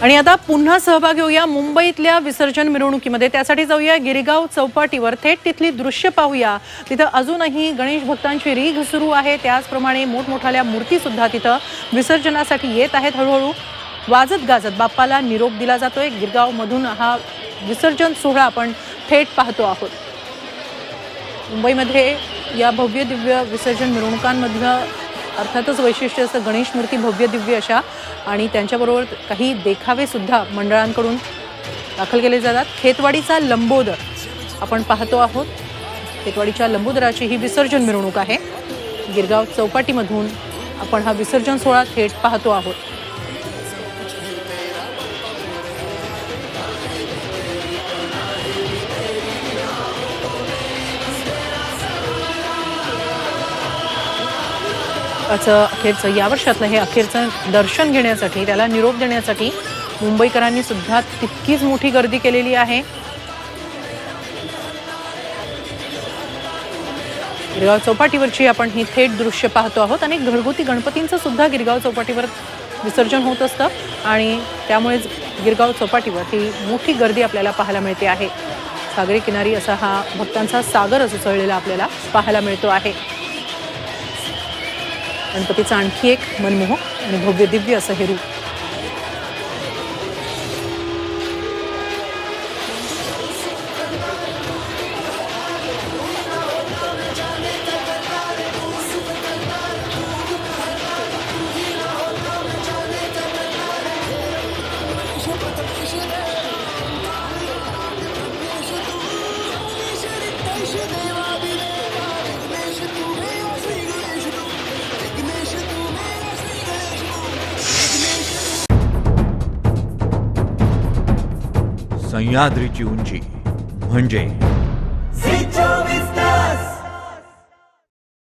आणि आता पुन्हा सहभाग घेऊया मुंबईतल्या विसर्जन मिरवणुकीमध्ये। त्यासाठी जाऊया गिरगाव चौपाटीवर, थेट तिथली दृश्य पाहूया। तिथं अजूनही गणेश भक्तांची रीघ सुरू आहे। त्याचप्रमाणे मोठमोठ्या मूर्ती सुद्धा तिथं विसर्जनासाठी येत आहेत। हळूहळू वाजत गाजत बाप्पाला निरोप दिला जातोय। गिरगाव मधून हा विसर्जन सोहळा आपण थेट पाहतो आहोत। मुंबईमध्ये या भव्य दिव्य विसर्जन मिरवणुकांमधलं अर्थातच वैशिष्ट्य असं गणेश मूर्ती भव्य दिव्य अशा, आणि त्यांच्याबरोबर काही देखावे सुद्धा मंडळांकडून दाखल केले जातात। खेतवाडीचा लंबोदर आपण पाहतो आहोत। खेतवाडीच्या लंबोदराची ही विसर्जन मिरवणूक आहे। गिरगाव चौपाटीमधून आपण हा विसर्जन सोहळा थेट पाहतो आहोत। अखेरचं या वर्षातलं हे अखेरचं दर्शन घेण्यासाठी, त्याला निरोप देण्यासाठी मुंबईकरांनी सुद्धा तितकीच मोठी गर्दी केलेली आहे। गिरगाव चौपाटीवरची आपण ही थेट दृश्य पाहतो आहोत। आणि घरगुती गणपतींचं सुद्धा गिरगाव चौपाटीवर विसर्जन होत असतं, आणि त्यामुळेच गिरगाव चौपाटीवर ही मोठी गर्दी आपल्याला पाहायला मिळते आहे। सागरी किनारी असा हा भक्तांचा सागरच उसळलेला आपल्याला पाहायला मिळतो आहे। गणपतीचं आणखी एक मनमोहक आणि भव्य दिव्य असं हे रूप। सह्याद्रीची उंची म्हणजे